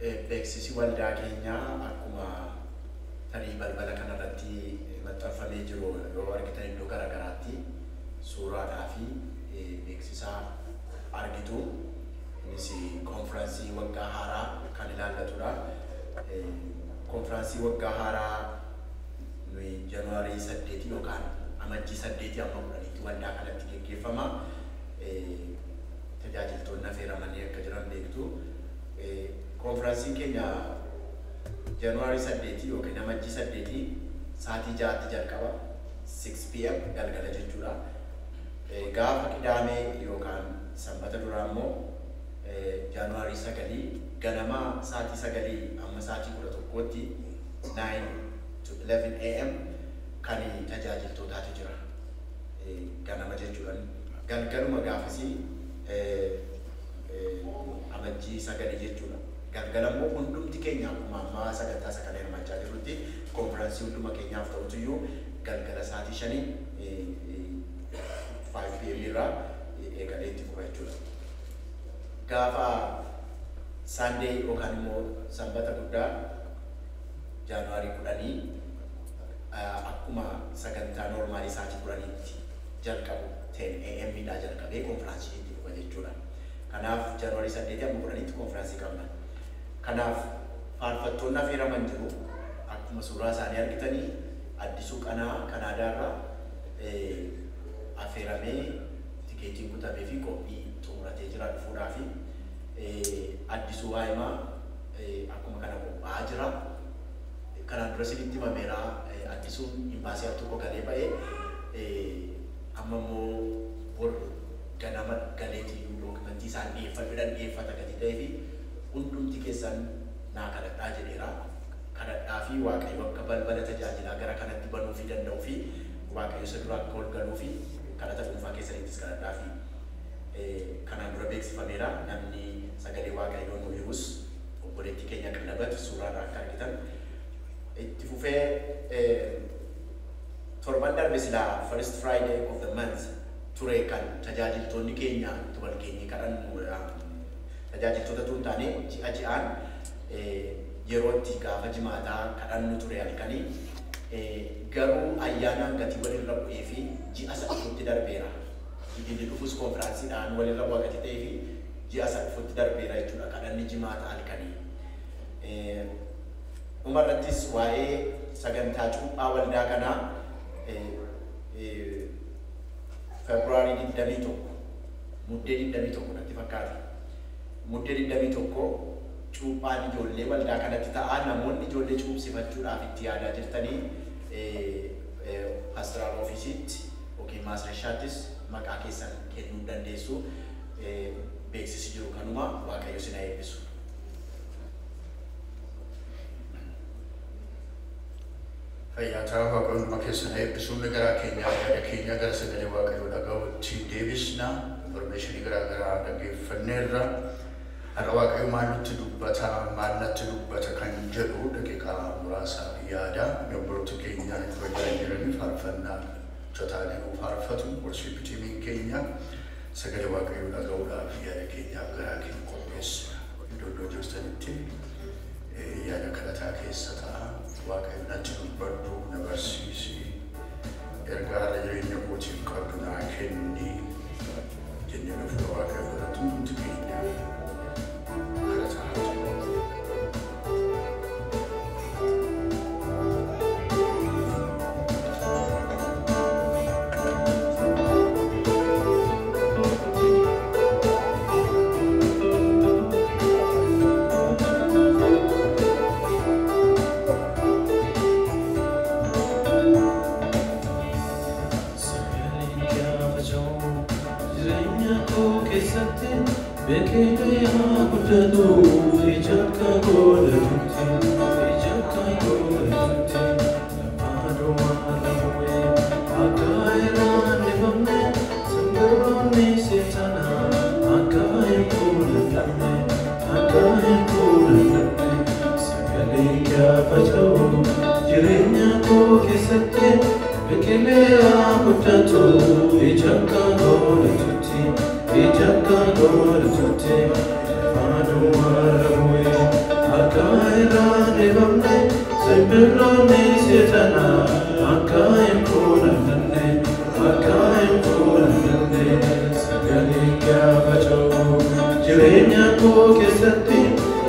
beeksisi waldaa keenyaa akkuma tarii balbala kanarratti maxxanfamee jiru yoo argitan iddoo garaagaraatti suuraadhaa fi beeksisa argitu. Innis konfiraansii waggaa haaraa kan ilaallatudha. Konfiraansii waggaa haaraa nuyi Januaarii 8 yookaan amajjii 8 amma 10tti waldaa kanatti gaggeeffama. Tajaajiltoonni affeeramanii akka jiran beektu. Konfiraansiin keenya Januaarii 8 yookiin amajjii 8 sa'aatii 6tti jalqaba 6 PM galgala jechuudha. Gaafa Qidaamee yookaan Sanbata duraa immoo Januaarii 9 ganama sa'aatii 9 amma sa'aatii 11tti 9 to 11 AM kan tajaajiltootaatu jira. Ganama jechuudha. Galgaluma gaafasii amajjii 9 jechuudha. Galgala immoo hundumti keenya akkuma ammaa sagantaa sakalee hirmaachaa jirrutti konfiraansii hunduma keenyaaf ta'utu iyyuu galgala sa'aatii 5 PM irraa eegalee itti fufa jechuudha. Gaafa Sunday yookaan immoo Sanbata guddaa Januaarii 10 akkuma sagantaa noormaalii sa'aatii 10tti jalqabu 10 AM dhaa jalqabee konfiraansii itti fufa jechuudha. Kanaaf Januaarii 8 amma 10tti konfiraansii qabna. Kanaaf faarfattoonni affeeraman jiru. Akkuma suuraa isaanii argitanii Addisuu Qanaa Kanaadaarraa affeeramee tikeetiin kutamee fi qophii xumuratee jira dhufuudhaaf. Addisuu Waayimaa akkuma kana qophaa'aa jira. Kanaan dura sinitti himameera. Addisuun imbaasii tokko galee ba'ee amma immoo bor ganama galeetii dookumentii isaan dhiyeeffata gadi ta'ee fi hundumti keessan naa kadhadhaa jedheera. Kadhadhaa fi Waaqayyo akka balbala tajaajilaa gara kanatti banuu fi danda'uu fi Waaqayyo isa dura akka ol galuu fi kadhata dhuunfaa keessanittis kadhadhaa fi kanaan dura beeksifameera. Namni sagalee Waaqayyoo nu hirus obboleettii keenya Qannabatu suuraarraa akka argitan itti fufee torban darbe silaa first Friday of the month ture kan tajaajiltoonni keenya itti wal geenye kadhannu tajaajiltoota tun taane ji'a ji'aan yerootti gaafa jimaataa kadhannu ture halkanii garuu ayyaanaan gatii walirra bu'ee fi ji'a sadhuutti darbeera. Inni dhufus konfiraansiidhaan walirra bu'a gatii ta'ee fi ji'a sadhuutti darbeera jechuudha kadhanni jimaata halkanii. Dhumarrattis waa'ee sagantaa cuuphaa waldaa kanaa Februaarii 21 muddee 21 natti fakkaata. Muddee 21 cuuphaan ijoollee waldaa kanatti ta'a. Namoonni ijoollee cuupsifachuudhaaf itti yaadaa jirtanii pastoraal ofiisiitti yookiin maasreeshaattis maqaa keessan kennuu dandeessu. Beeksisi jiru kanuma Waaqayyo isin haa eebbisu. Fayyataa Waaqayyo keessan haa eebbisu. Garaa keenyaa yaada keenya gara sagalee Waaqayyoo dhaga'uutti deebisna. Informationii garaagaraa dhaggeeffanneerra. Har'a Waaqayyo maal nutti dubbata, maal natti dubbata kan jedhu daqiiqaa muraasaaf yaada. Obboloota keenya itti fayyadamaa jiranii faarfannaa cotaalee nuuf faarfatu. Worship tiimiin keenya sagalee Waaqayyoo dhaga'uudhaaf yaada keenyaaf garaa keenya qopheessina. Iddoo jirtanitti yaada kadhataa keessa ta'a. Waaqayyo natti dubbadhu, na barsiisi. Ergaa har'a jireenya kootiif qabdu naa kenni. Jennee nuuf Waaqayyo irratti hundi keenya kadhataa haa jennu. Ijaka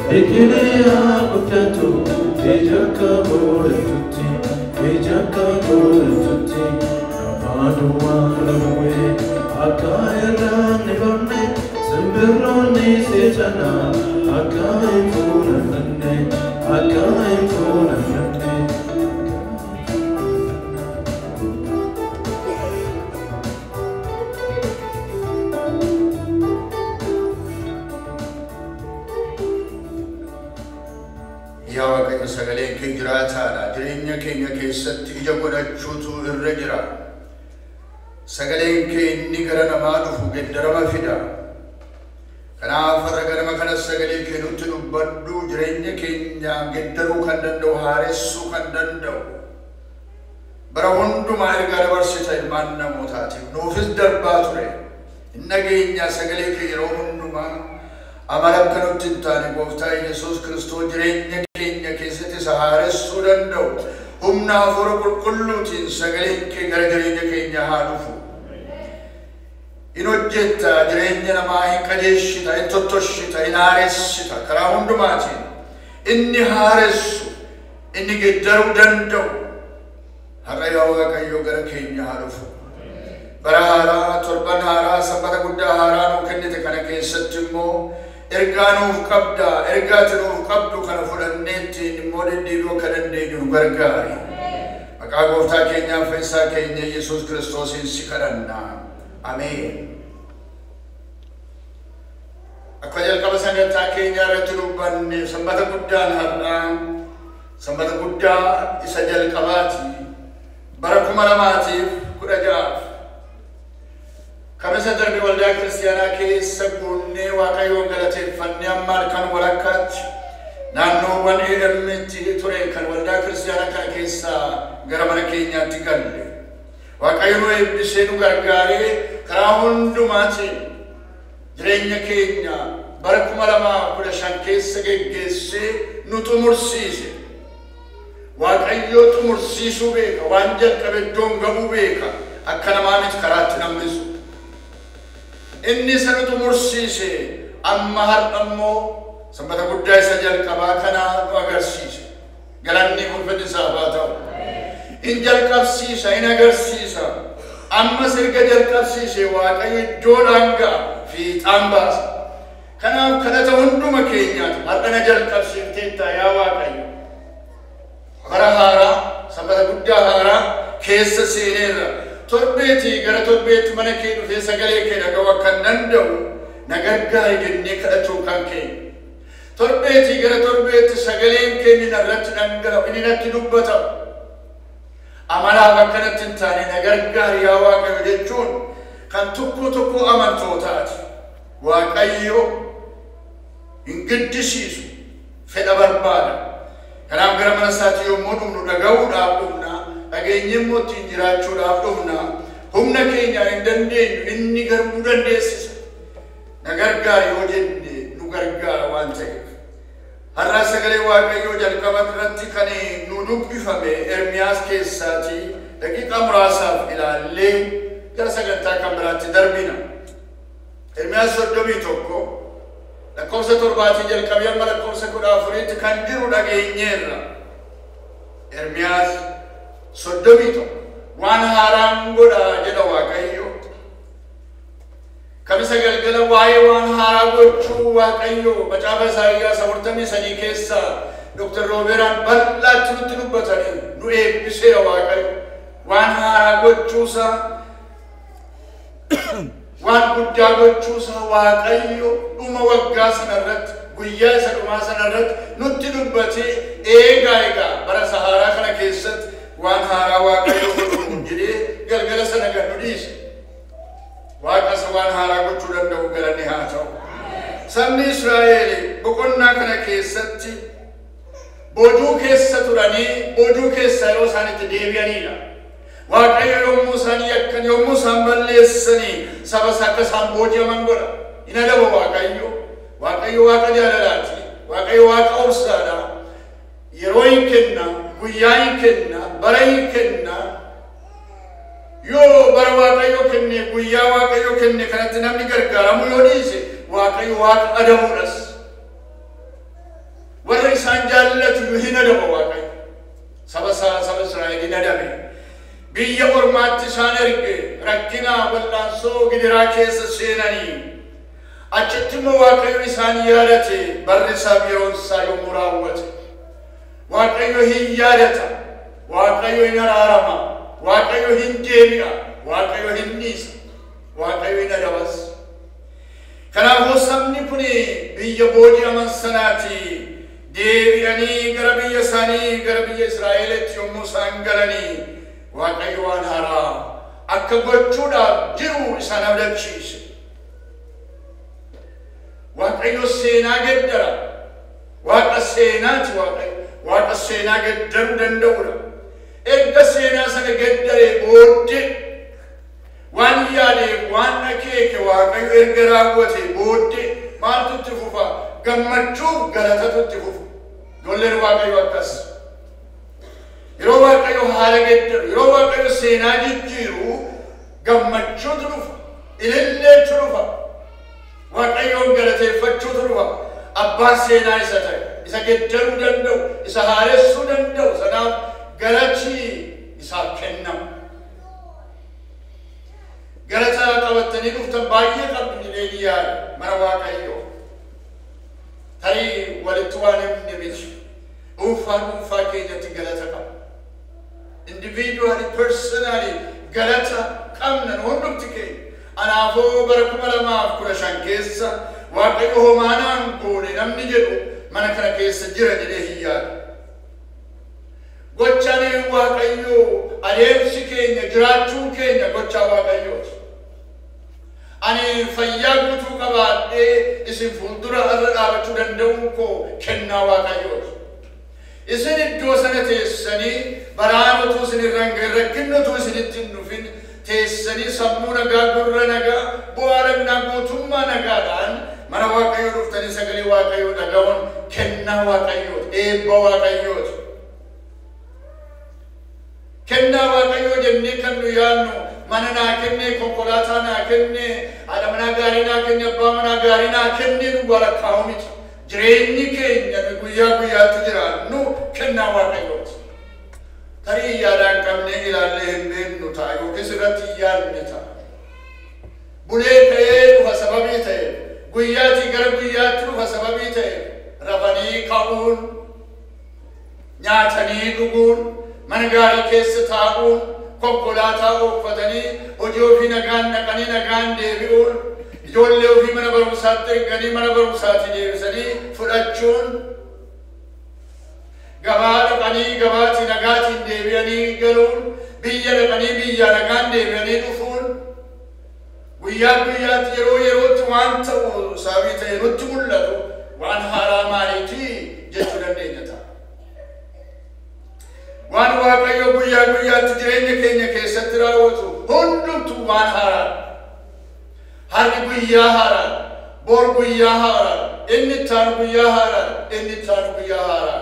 Bikilia kutatu, ejaka bole tuti, ejaka bole tuti. Nafanu walawe, akayana nivane, sembironi sejana, akayfuna nane, akayfuna nane. Ya Waaqayyo sagaleen kee jiraataadha. Jireenya keenya keessatti ija godhachuutu irra jira. Sagaleen kee inni gara namaa dhufu geddarama fida. Kanaaf har'a ganama kana sagalee kee nutti dubbadhu. Jireenya keenya geddaruu kan danda'u, haaressuu kan danda'u. Bara hundumaa ergaa dabarsita ilmaan namootaatiif nuufis darbaa ture. Hin dhageenya sagalee kee yeroo hundumaa amala akkanutti hin taane gooftaa Yesuus Kiristoos jireenya keenya keessatti isa haaressuu danda'u humna hafuura qulqulluutiin sagaleen kee gara jireenya keenya haa dhufu. In hojjetta jireenya namaa hin qajeelchita, hin tottoshita, hin haaressita karaa hundumaatiin. Inni haaressu, inni geddaruu danda'u har'a yaa Waaqayyo gara keenya haa dhufu. Bara haaraa, torban haaraa, sanbata guddaa haaraa nuu kennite kana keessatti immoo ergaa nuuf qabda, ergaati nuuf qabdu kana fudhanneettiin immoo deddeebi'uu akka dandeenyu nu gargaari. Maqaa gooftaa keenyaa Fayyisaa keenya Yesuus Kiristoosiin si kadhanna. Ameen. Akka jalqaba sagantaa keenyaa irratti dubbanne sanbata guddaan har'aa, sanbata guddaa isa jalqabaati. Bara 2016 Kamisa darbe waldaa kiristaanaa keessa guunnee Waaqayyoon galateeffannee amma kan walakkaatti naannoowwan eegamnetti ture kan waldaa kiristaanaa kana keessaa gara mana keenyaatti galle. Waaqayyo nu eebbisee nu gargaaree karaa hundumaatiin jireenya keenya bara 2015 keessa geggeessee nu xumursiise. Waaqayyo xumursiisuu beeka, waan jalqabe iddoon gahuu beeka, akka namaa miti karaatti namnisu. Inni sana xumursiise amma har'a immoo sanbata guddaa isa jalqabaa kana nu agarsiise. Galanni ulfinni isaaf haa ta'u. In jalqabsiisa, in agarsiisa. Ammas erga jalqabsiise Waaqayyo iddoodhaan ga'a fiixaan baasa. Kanaaf kadhata hunduma keenyaatu har'a na jalqabsiifteetta yaa Waaqayyo. Bara haaraa, sanbata guddaa haaraa keessa seeneerra. Torbeetii gara torbeetti mana kee dhufee sagalee kee dhaga'uu akka danda'u na gargaari jennee kadhachuu kan keenya. Torbeetii gara torbeetti sagaleen kee inni narratti dhangala'u, inni natti dubbatamu. Amalaaf akkanatti hin taane na gargaari yaa Waaqayyo jechuun kan tokko amantootaati. Waaqayyo hin giddisiisu, fedha barbaada. Kanaaf gara mana isaatii yommuu dhufnu dhaga'uudhaaf dhufna. Dhageenye immoo ittiin jiraachuudhaaf dhufna. Humna keenyaan hin dandeenyu, inni garuu nu dandeessisa. Na gargaari yoo jenne nu gargaara waan ta'eef. Har'a sagalee Waaqayyoo jalqaba irratti kan nu dubbifame Ermiyaas keessaatii daqiiqaa muraasaaf ilaallee gara sagantaa kan biraatti darbina. Ermiyaas 31 lakkoofsa 7 jalqabee amma lakkoofsa 14tti kan jiru dhageenyeerra. Ermiyaas 31 waan haaraan godha jedha Waaqayyo. Kamisa galgala waa'ee waan haaraa gochuu Waaqayyo macaafa Isaayyaas 43 keessa Dr. Rooberaan bal'aatti nutti dubbatanii nu eebbiseera Waaqayyo. Waan haaraa gochuusaa waan guddaa gochuusaa Waaqayyo dhuma waggaa sanarratti guyyaa isa dhumaa sanarratti nutti dubbatee eegaa bara haaraa kana keessatti waan haaraa Waaqayyo godhu jedhee galgala sana gad nu dhiise. Waaqa waan haaraa gochuu danda'u galanni haa ta'u. Sabni Israa'el boqonnaa kana keessatti boojuu keessa turanii boojuu keessa yeroo isaan itti deebi'anidha. Waaqayyo yommuu isaan yakkan, yommuu isaan balleessanii saba akka isaan booji'aman godha. Hin adaba Waaqayyo. Waaqayyo Waaqa jaalalaati. Waaqayyo Waaqa obsaadha. Yeroo hin kenna, guyyaa hin kenna, bara hin kenna. Yoo bara Waaqayyo kenne, guyyaa Waaqayyo kenne kanatti namni gargaaramu yoo dhiise Waaqayyo Waaqa adabuudhas. isaan jaallatu hin adaba Waaqayyo. Saba Israa'el hin adabe. Biyya ormaatti isaan erge rakkina wal'aansoo gidiraa keessa seenanii. Achitti immoo Waaqayyo isaan yaadate barri isaa yeroon isaa yommuu raawwate. Waaqayyo hin yaadata. Waaqayyo hin araarama. Waaqayyo hin deebi'a. Waaqayyo hin dhiisa. Waaqayyo hin adabas. Kanaafuu sabni kun biyya booji'aman sanaati deebi'anii gara biyya isaanii gara biyya Israa'elitti yommuu isaan galanii Waaqayyo waan haaraa akka gochuudhaaf jiru isaan abdachiise. Waaqayyo seenaa geddara. Waaqa seenaati Waaqayyo. Waaqa seenaa geddaruu danda'udha. Erga seenaa sana geddaree booddee waan yaadeef waan akeeke Waaqayyo erga raawwate booddee maaltu itti fufa? Gammachuuf galatatu itti fufa. Ijoolleen Waaqayyo akkas. Yeroo Waaqayyo haala geddaru, yeroo Waaqayyo seenaa jijjiiru gammachuutu dhufa. Ililleetu dhufa. Waaqayyoon galateeffachuutu dhufa. Abbaan seenaa isa ta'e, isa geddaruu danda'u, isa haaressuu danda'u sanaaf galati isaaf kennama. Galata qabattanii dhuftan baay'ee qabdu jedhee yaada mana Waaqayyoo. Tarii walitti waan hin miti. Dhuunfaa keenyatti galata qaba. Individually, personally, galata qabna hundumti keenya. Anaafoo bara 2015 keessa Waaqayyo homaanaan goone namni jedhu mana kana keessa jira jedhee hin yaadu. Gochaan Waaqayyo adeemsi keenya jiraachuun keenya gochaa Waaqayyooti. Ani fayyaa guutuu qabaadhee isin fuuldura irra dhaabachuu danda'uun koo kennaa Waaqayyooti. Isin iddoo sana teessanii baraanotu isin irraan rakkinnotu isinitti hin dhufin teessanii sammuu nagaa gurra nagaa bu'aa ragnaa guutummaa nagaadhaan mana Waaqayyoo dhuftanii sagalee Waaqayyoo dhaga'uun kennaa Waaqayyooti. Eebba Waaqayyooti. Kennaa Waaqayyoo jennee kan nu yaadnu mana naa kennee konkolaataa naa kennee haadha manaa gaarii naa kennee abbaa manaa gaarii naa kennee nu walakkaa'u miti. Jireenyi keenya guyyaa guyyaatti jiraannu kennaa Waaqayyooti. Tarii yaadaan qabnee ilaallee hin beeknu ta'a yookiis irratti yaadne ta'a. Bulee ta'ee dhufa sababii ta'e guyyaatii gara guyyaatti dhufa sababii ta'e rafanii ka'uun nyaatanii dhuguun mana gaarii keessa taa'uun konkolaataa ooffatanii hojii ofii nagaan naqanii nagaan deebi'uun ijoollee ofii mana barumsaatti erganii mana barumsaatti deebisanii fudhachuun gabaa dhaqanii gabaatii nagaatiin deebi'anii galuun biyya dhaqanii biyya nagaan deebi'anii dhufuun guyyaa guyyaatti yerootti waan ta'u sababii ta'e nutti mul'atu waan haaraa maaliitii jechuu dandeenya ta'a. Waan Waaqayyo guyyaa guyyaatti jireenya keenya keessatti raawwatu hundumtu waan haaraa. Har'i guyyaa haaraa, bor guyyaa haaraa, inni ittaanu guyyaa haaraa, inni ittaanu guyyaa haaraa.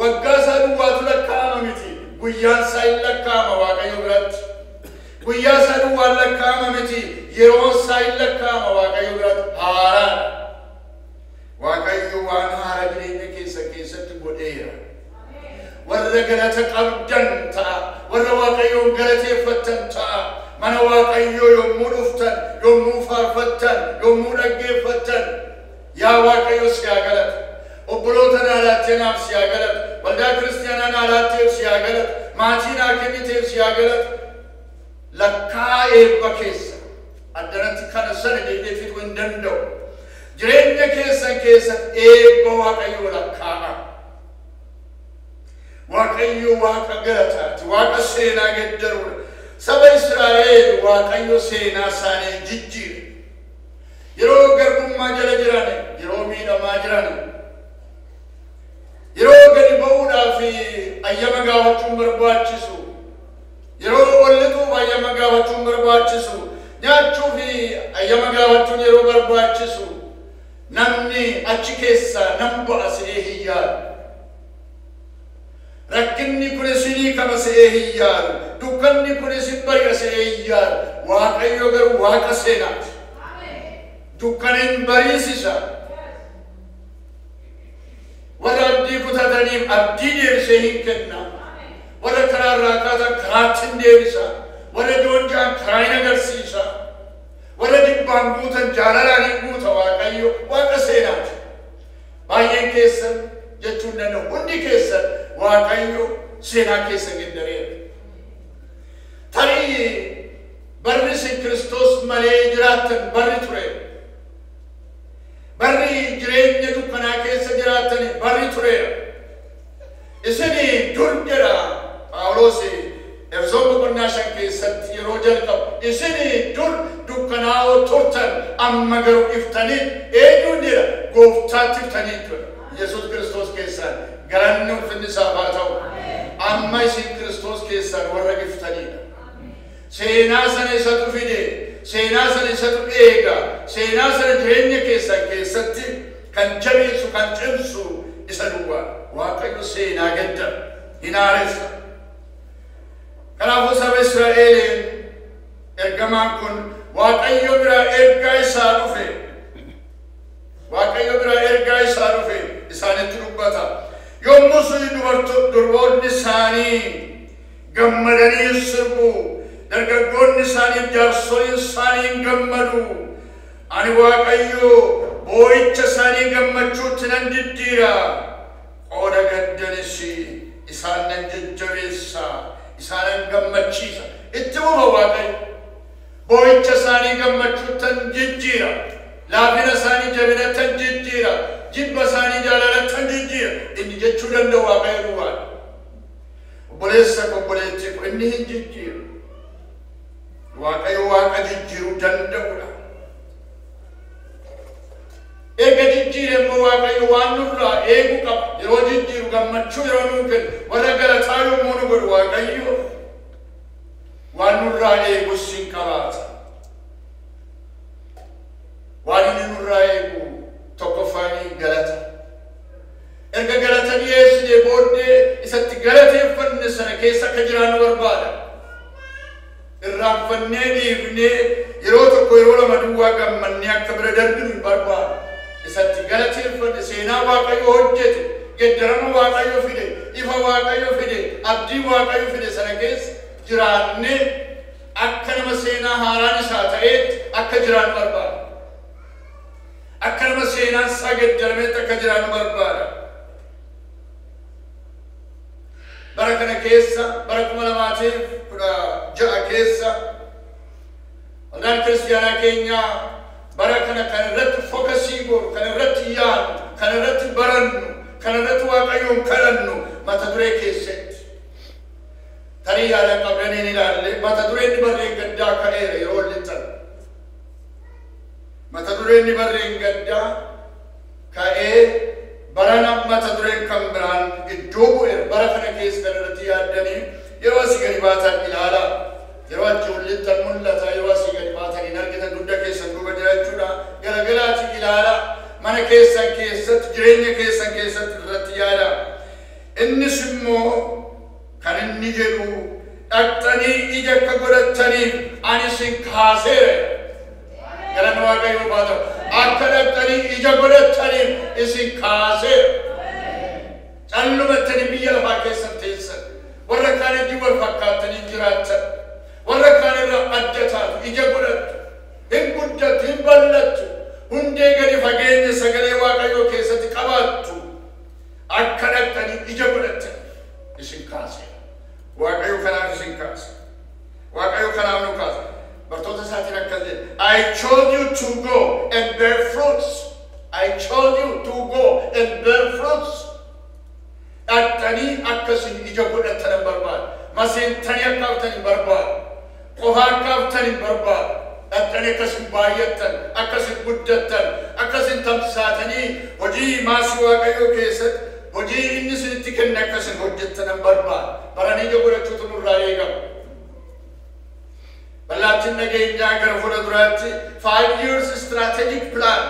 Waggaa isaa duwwaatu lakkaa'ama miti. Guyyaan isaa hin lakkaa'ama Waaqayyo biratti. Guyyaa isaa duwwaan lakkaa'ama miti. Yeroon isaa hin lakkaa'ama Waaqayyo biratti. Haaraa. Waaqayyo waan haaraa jireenya keessatti godheera. Warra galata qabdan ta'a. Warra Waaqayyoon galateeffattan ta'a. Mana Waaqayyoo yommuu dhuftan, yommuu faarfattan, yommuu dhaggeeffattan yaa Waaqayyo si haa galatu. Obboloota naa laattee naaf si haa galatu. Waldaa kiristaanaa naa laatteef si haa galatu. Maatii naa kenniteef si haa galatu. Lakkaa eebba keessa addanatti kana sana jedhee fiduu hin danda'u. Jireenya keessan keessatti eebba Waaqayyoo lakkaa'a. Waaqayyo Waaqa galataati. Waaqa seenaa geddaruudha. Saba Israa'el Waaqayyo seenaa isaanii jijjiire. Yeroo garbummaa jala jiran, yeroo miidhamaa jiran, yeroo gadi ba'uudhaaf ayyama gaafachuun barbaachisu, yeroo wallituuf ayyama gaafachuun barbaachisu, nyaachuuf ayyama gaafachuun yeroo barbaachisu, namni achi keessaa nan ba'a se'ee hin yaadu. Rakkinni kun isinii kama se'ee hin yaadu. Dukkanni kun isin bari'a se'ee hin yaadu. Waaqayyo garuu Waaqa seenaati. Dukkana hin bariisisa. warra abdii kutataniif abdii deebisee hin kenna, warra karaa irraa kaatan karaatti hin deebisa, warra joonjaan karaa hin agarsiisa, warra jibbaan guutan jaalalaan hin guuta. Waaqayyo Waaqa seenaati. Baay'een keessan jechuun danda'u hundi keessan Waaqayyo seenaa keessa geddareera. Tarii barri isin Kiristoos malee jiraattan barri ture. Barri jireenya dukkanaa keessa jiraattan barri tureera. Isini dur jedha Phaawulos Efesoon boqonnaa 5 keessatti yeroo jalqabu isini dur dukkanaa'oo turtan amma garuu iftaniit eenyuun jedha Gooftaatti iftaniit ture. Yesuus Kiristoos keessaan galanni ulfinni isaaf haa ta'u. Amma isin Kiristoos keessaan warra iftaniidha. Seenaa sana isatu fide, seenaa sana isatu eega, seenaa sana jireenya keessan keessatti kan jabeessu kan cimsu isa duwwaa. Waaqayyo seenaa gadda hin haaressa. Kanaafuu saba Israa'eliin ergamaan kun Waaqayyo biraa ergaa isaa dhufe. Waaqayyo biraa ergaa isaa dhufe isaanitti dubbata. Yommus durboonni isaanii gammadanii sirbu, dargaggoonni isaanii jaarsoliin isaanii gammadu. Ani Waaqayyo boo'icha isaanii gammachuutti nan diddiira. Qooda gaddanis isaan nan jajjabeessa, isaan gammachiisa. Itti fufa Waaqayyo boo'icha isaanii gammachuutti nan jijjiira, laafina isaanii jabinatti nan jijjiira, jibba isaanii jaalalatti nan jijjiira. Inni jechuu danda'u Waaqayyo duwwaadha. Obboleessa obboleettii ko inni hin jijjiiru. Waaqayyo Waaqa jijjiiruu danda'udha. Eega jijjiire immoo Waaqayyo waan nurraa eegu qaba. Yeroo jijjiiru gammachuu yeroo nuu kennu warra galataa yommuu nu godhu Waaqayyo waan nurraa eegus hin qabaata. Waan inni nurraa eegu tokkoffaanii galata. Erga galata dhiyeessine booddee isatti galateeffanne sana keessa akka jiraannu barbaada. Irraanfannee dhiifnee yeroo tokko yeroo lama duwwaa gammannee akka bira darbinu hin barbaadu. Isatti galateeffanne seenaa Waaqayyo hojjete, geddarama Waaqayyo fide, ifa Waaqayyo fide, abdii Waaqayyo fide sana keessa jiraannee akka nama seenaa haaraan isaa ta'eetti akka jiraannu barbaada. Akka nama seenaan isaa geddarameetti akka jiraannu barbaada. Bara kana keessa bara 2016 keessa waldaan kiristaanaa keenya bara kana kan irratti fookasii godhu, kan irratti yaadnu, kan irratti barannu, kan irratti Waaqayyoon kadhannu mata duree keessatti. Tarii yaada qabdanii ni ilaalle mata dureen barreen gaddaa ka'eera yeroo lixan. Mata dureen barreen gaddaa ka'ee barana mata dureen kan biraan iddoo bu'eera. Bara kana keessa kan irratti yaaddanii yeroo asii gadi baatan ilaala. Yeroo achi lixan mul'ata. Yeroo asii gadi baatan hin argitan dugda keessan duuba jira jechuudha. Garagaraatti ilaala. Mana keessan keessatti jireenya keessan keessatti irratti yaada. Innis immoo kan inni jedhu dhaqxanii ija akka godhataniif ani isin kaaseera. Galanni Waaqayyoo haa ta'u. Akka dhaqxanii ija godhataniif isin kaaseera. Callumattanii biyya lafaa keessan teessan. Warra kaan ijji wal fakkaatanii jiraatan. Warra kaan irraa adda taatu ija godhattu. Hin guddattu, hin bal'attu. Hundee gadi fageenya sagalee Waaqayyoo keessatti qabaattu. Akka dhaqxanii ija godhataniif isin kaaseera. Waaqayyo kanaaf isin kaase. Waaqayyo kanaaf nu kaase. Bartoota isaatiin akkas jedhe. I chose you to go and bear fruits. I chose you to go and bear fruits. Dhaqxanii akkasin ija godhatan hin barbaadu. Maseentanii akka haftan hin barbaadu. Qofaa akka haftan hin barbaadu. Dhaqxanii akkasin baay'attan, akkasin guddattan, akkasin tamsaatanii hojii maasii Waaqayyoo keessatti hojii inni isinitti kenne akkasin hojjettan hin barbaadu. Baranii ija godhachuutu nurraa eegama. Bal'aattiin nageenyaa gara fuula duraatti 5 years strategic plan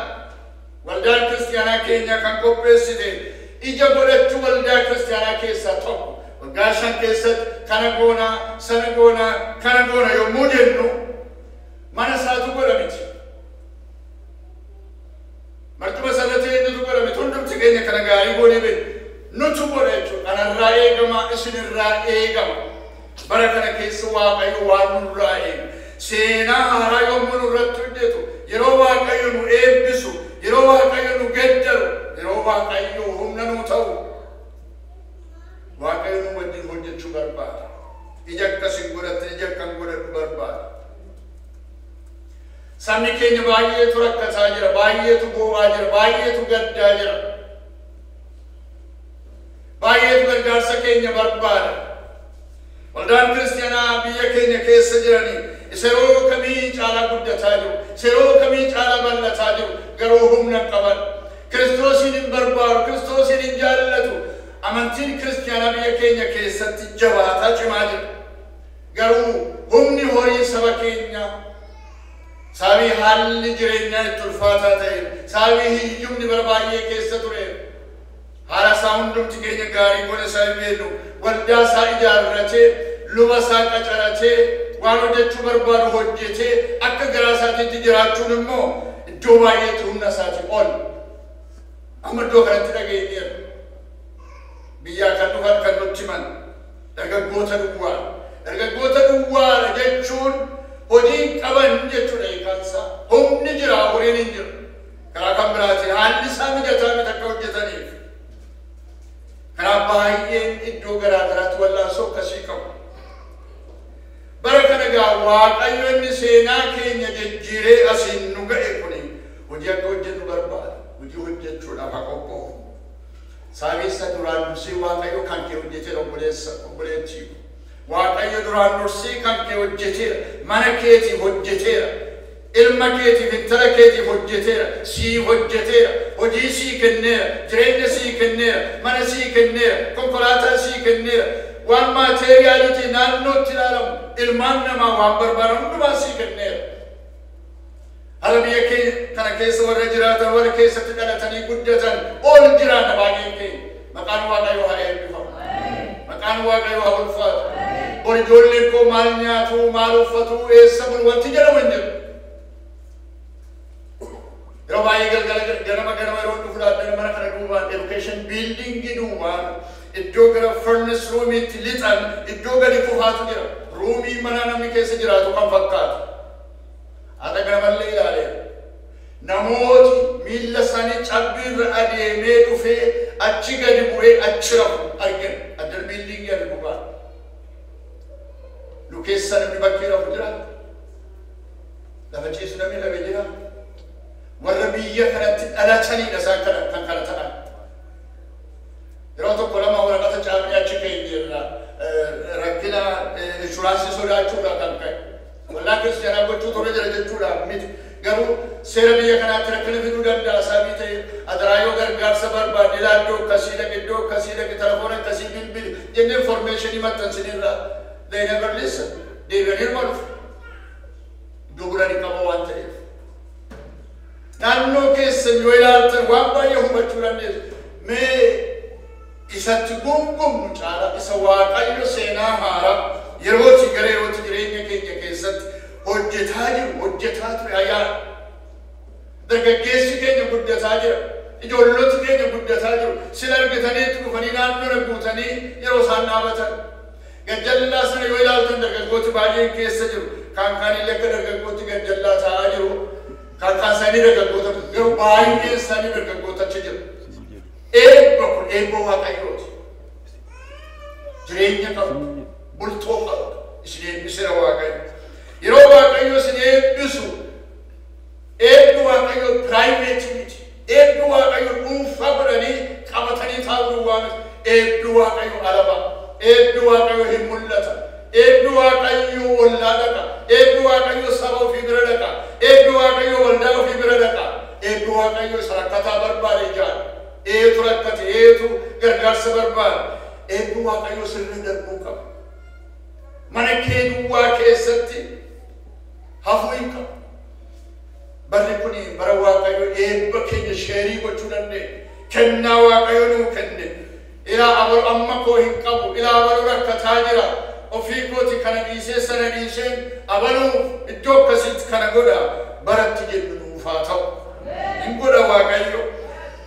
waldaan kiristaanaa keenya kan qopheessite ija godhachuu waldaa kiristaanaa keessaa tokko. Waggaa 5 keessatti kana goonaa, sana goonaa, kana goona yommuu jennu mana isaatu godha miti. Martuma sarratti eenyutu godha miti. Hundumti keenya kana gaarii goonee beekna. eegama. Bara kana keessa Waaqayyo waan nurraa eega. Seenaa haaraa yommuu nurratti hojjetu, yeroo Waaqayyo nu eebbisu, yeroo Waaqayyo nu geddaru, yeroo Waaqayyo humna nu ta'u, Waaqayyo nu wajjin hojjechuu barbaada. Ija akkasin godhatte ija akkan godhadhu barbaada. Sabni keenya baay'eetu rakkataa jira, baay'eetu boo'aa jira, baay'eetu gaddaa jira. Baay'eetu gargaarsa keenya barbaada. Waldaan kiristaanaa biyya keenya keessa jiranii yeroo kamii caalaa guddataa jiru, yeroo kamii caalaa bal'ataa jiru, garuu humna qaban. Kiristoosin hin barbaadu, Kiristoosin hin jaallatu. Amantiin kiristaanaa biyya keenya keessatti jabaataa cimaa jira. Garuu humni horii saba keenya sababii haalli jireenyaa itti ulfaataa ta'e, sababii hiyyumni bara baay'ee keessa ture, haala isaa hundumti keenya gaarii godhe isaa hin beeknu, waldaa isaa ijaarratee, luba isaa qacaratee, waan hojjechuu barbaadu hojjetee, akka garaa isaatiitti jiraachuun immoo iddoo baay'eetti humna isaatii ol. Amma iddoo kanatti dhageenyeerra. Biyyaa kan dhufan kan nutti himan dargaggoota duwwaa. Dargaggoota duwwaadha jechuun hojii qaban jechuudha hiikansa. Humni jira, horiin hin jiru. Karaa kan biraatiin haalli isaa mijataa miti akka hojjetaniif. Kanaaf baay'een iddoo garaa garaatti wallaansoo akkasii qabu. Bara kana egaa Waaqayyo inni seenaa keenya jijjiiree asiin nu ga'e kuni hojii akka hojjennu barbaada. Hojii hojjechuudhaaf haa qophoofnu. Saabessa duraan dursee Waaqayyo kan kee hojjeteera obboleettii. Waaqayyo duraan dursee kan kee hojjeteera. Mana keetiif hojjeteera. Ilma keetiif, intala keetiif hojjeteera. Siif hojjeteera. Hojii sii kenneera. Jireenya sii kenneera. Mana sii kenneera. Konkolaataa sii kenneera. Waan maateriyaalitii naannootti ilaalamu ilmaan namaa waan barbaadan hundumaa sii kenneera. Hala biyya kana keessa warra jiraatan, warra keessatti dhalatanii guddatan ol jiraata baay'een keenya. Maqaan Waaqayyoo haa eebbifamu. Maqaan Waaqayyoo haa ulfaatu. Bor ijoolleen koo maal nyaatu, maal uffatu, eessa bulu wanti jedhamu hin jiru. Yeroo baay'ee galgala ganama yeroo dhufuudhaan mana kana duubaan education buildingii duubaan iddoo gara furnace roomiitti lixan iddoo gadi kufaatu jira. Roomii mana namni keessa jiraatu kan fakkaatu. Haadha ganamallee ilaaleera. Namooti miilla isaanii cabbiirra adeemee dhufee achi gadi bu'ee achi rafu argina. Addana biildingii argu ba'a. Nu keessa namni bakkee rafu jira. Lafa ciisu namni dhabe jira. Warra biyya kanatti dhalataniidha isaan kan kana ta'an. Yeroo tokko lama waraqata caafnee achi keenyerra rakkina inshuraansii sodaachuudhaa kan ka'e. Waldaa kiristaanaa gochuu torra jira jechuudhaaf miti. Garuu seera biyya kanaatti rakkina fiduu danda'a. Sababii ta'e adaraa yoo gargaarsa barbaadne ilaa iddoo akkasii dhaqe, iddoo akkasii dhaqe, telefoona akkasii bilbili jennee informationii maxxansinirraa they never listen. Deebi'anii hirma dhufu. Iddoo bulanii qaba waan ta'eef. Naannoo keessan yoo ilaaltan waan baay'ee hubachuu dandeessu. Mee isatti gungumnu caala isa Waaqayyo seenaa haaraa yerootti gara yerootti jireenya keenya keessatti hojjetaa jiru, hojjetaa ture ayyaana. Dargaggeessi keenya guddataa jira. Ijoolloti keenya guddataa jiru. Sila argataniitti dhufanii naannoo guutanii yeroo isaan dhaabatan. Gajjallaa sana yoo ilaaltan dargaggooti baay'een keessa jiru. Kan kaanillee akka dargaggootti gajjallaa ta'aa jiru. Kan isaanii dargaggoota garuu baay'een isaanii dargaggoota achi jiru. Eebba kun eebba Waaqayyooti. Jireenya qabu, bultoo qabu, isin eebbisira Waaqayyo. Yeroo Waaqayyo isin eebbisu, eebbi Waaqayyo private miti. Eebbi Waaqayyo dhuunfaa godhanii qabatanii taa'uu waan eebbi Waaqayyo alaba. Eebbi Waaqayyo hin mul'ata. Eebbi Waaqayyo ollaa dhaqa. Eebbi Waaqayyo saba ofii bira dhaqa. Eebbi Waaqayyo waldaa ofii bira dhaqa. Eebbi Waaqayyo isa rakkataa barbaade ijaara. Eetu rakkate, eetu gargaarsa barbaada. Eebbi Waaqayyo sirrii darbuu qaba. Mana kee duwwaa keessatti hafuu hin qabu. Barri kun bara Waaqayyo eebba keenya sheerii gochuu dandeenya. Kennaa Waaqayyo nuu kenne. Ilaa abalu amma koo hin qabu. Ilaa abalu rakkataa jira. Ofii kooti kana dhiisee sana dhiiseen abaluuf iddoo akkasitti kana godha. Baratti jennu nuuf haa ta'u. Hin godha Waaqayyo.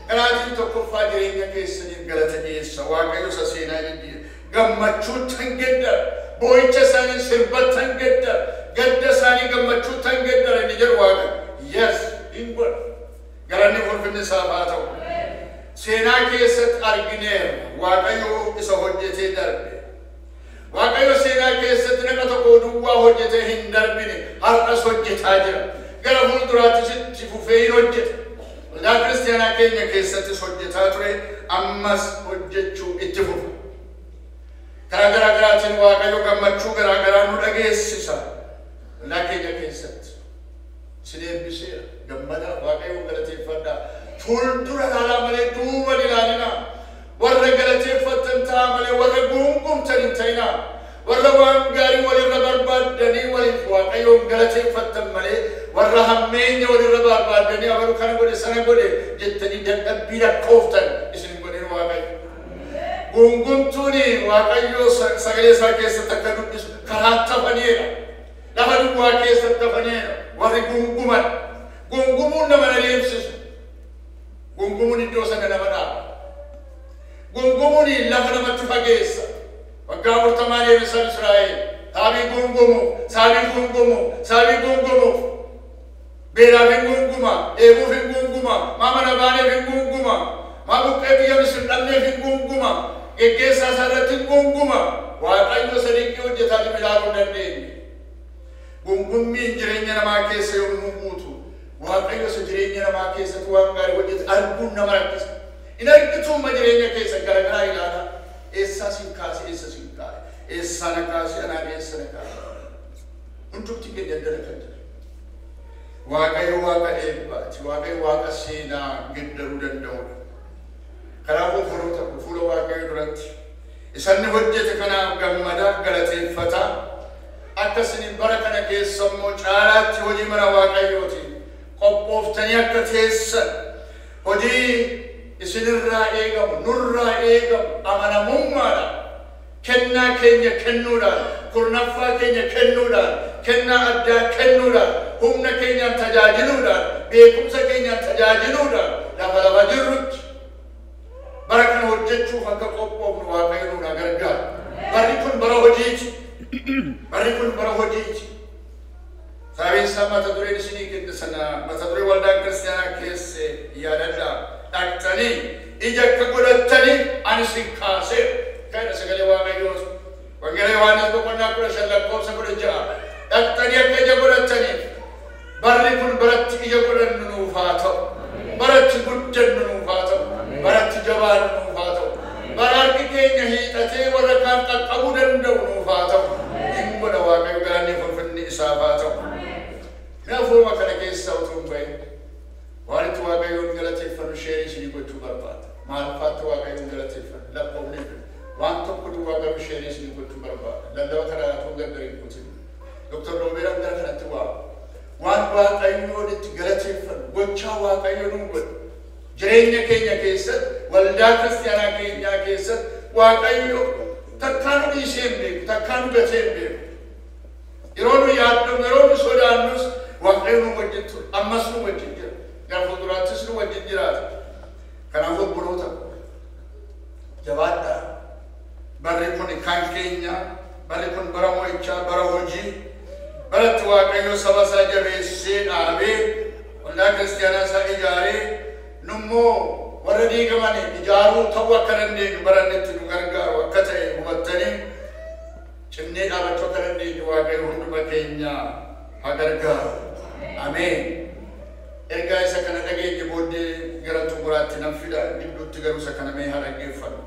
Kanaatiin tokkoffaa jireenya keessaniif galata dhiyeessa. Waaqayyo isa seenaa jijjiira. Gammachuun ulfinni isaa haa ta'u. Seenaa keessatti argineera Waaqayyo isa hojjetee darbe. Waaqayyo seenaa keessatti nama tokko duwwaa hojjetee hin darbine har'as hojjetaa jira. Gara fuulduraattis itti fufee hin hojjeta. Waldaa kiristaanaa keenya keessattis hojjetaa ture, ammas hojjechuu itti fufa. Karaa garaa garaatiin Waaqayyo gammachuu garaa garaa nu dhageessisa. Waldaa keenya keessatti isin eebbiseera. Gammadaa Waaqayyo galateeffadhaa. Fuuldura ilaalaa malee duuba ilaalinaa. Warra galateeffatan ta'a malee warra guungumtan hin ta'inaa. Warra waan gaarii walirra barbaadanii waliif Waaqayyoon galateeffatan malee warra hammeenya walirra barbaadanii abalu kana godhe sana godhe jettanii dadhabbii lakkooftan isin godheen Waaqayyo. Guungumtuuni Waaqayyo sagalee isaa keessatti akka dubbisu karaa tafaneera. Lafa duwwaa keessatti tafaneera. Warri guunguman. Guungumuun nama adeemsisu. Guungumuun iddoo sana nama dhaaba. Guungumuun lafa namatti fageessa. Waggaa 40 deeme saba Israa'el. Saabii guungumu, saabii guungumu, saabii guungumuuf. Beelaaf hin guunguma, eebuuf hin guunguma, maa mana baaneef hin guunguma, maa buqqee biyya Misir dhabneef hin guunguma, geggeessaa isaa irratti hin guunguma. Waaqayyo sadiiqii hojjetaa ilaaluu dandeenye. Guungummiin jireenya namaa keessa yommuu guutu, Waaqayyo jireenya namaa keessatti waan gaarii hojjete arguun nama rakkisa. In argituumma jireenya keessa garagaraa ilaala. Eessaa siin kaase, eessa siin kaa'e, eessaa na kaase, anaan eessa na kaa'e. Hundumti keenya addana kan jira. Waaqayyo Waaqa eebbaati. Waaqayyo Waaqa seenaa geddaruu danda'udha. Kanaafuu fuula Waaqayyo duratti isanni hojjete kanaaf gammadaa galateeffataa. Akkasiniin bara kana keessa immoo caalaatti hojii mana Waaqayyootiin qophooftanii akka teessan hojii isinirraa eegamu, nurraa eegamu, amanamummaadhaan kennaa keenya kennuudhaan, kurnaffaa keenya kennuudhaan, kennaa addaa kennuudhaan, humna keenyaan tajaajiluudhaan, beekumsa keenyaan tajaajiluudhaan lafa jirrutti bara kana hojjechuuf akka qophoofnu Waaqayyo nu gargaara. Barri kun bara hojiiti. Barri kun bara hojiiti. Sabiin isaa mata dureen isinii kenne sana mata duree waldaa kiristaanaa keessa yaadadhaa. Dhaqxanii ija akka godhattanii ani sin kaaseera. Kana sagalee Waaqayyoos. Wangeela Yohaannis boqonnaa 15:16. Dhaqxanii akka ija godhattaniif barri kun baratti ija godhannu nuuf haa ta'u. Baratti guddannu nuuf haa ta'u. Baratti jabaannu nuuf haa ta'u. Bara harki keenya hiixatee warra kaan qaqqabuu danda'u nuuf haa ta'u. Hin godha Waaqayyo galanni ulfinni isaaf haa ta'u. Kanaafuu kana keessa utuu hin bahin waan itti Waaqayyoon galateeffannu sheerii isinii gochuu barbaada. Maalfaatti Waaqayyoon galateeffannu lakkoofne waan tokko duwwaa garuu sheerii isinii gochuu barbaada. Lallaba kanaa tun gargariin kutin. Dr. Roobeeraan gara kanatti waan Waaqayyoon itti galateeffannu gochaa Waaqayyo nu godhu. Jireenya keenya keessatti waldaa kiristaanaa keenyaa keessatti Waaqayyo takkaa nu dhiisee hin beeku, takkaa nu gatee hin beeku. Yeroo nu yaadnu, yeroo nu sodaannus Waaqayyo nu wajjin ture, ammas nu wajjin jira. Gara fuulduraattis nu wajjin jiraata. Kanaaf obboloota jabaadhaa. Barri kun kan keenya, barri kun bara mo'ichaa, bara hojii, baratti Waaqayyo saba isaa jabeessee dhaabee, waldaa kiristaanaa isaa ijaaree, nummoo warra diigaman ijaaruu ta'uu akka dandeenyu barannetti nu gargaaru akka ta'e hubattanii cimnee dhaabachuu akka dandeenyu Waaqayyo hunduma keenya haa gargaaru. Ameen. Ergaa isa kana dhageenye booddee gara xumuraatti nan fida gidduutti garuu isa kana mee haa dhaggeeffannu.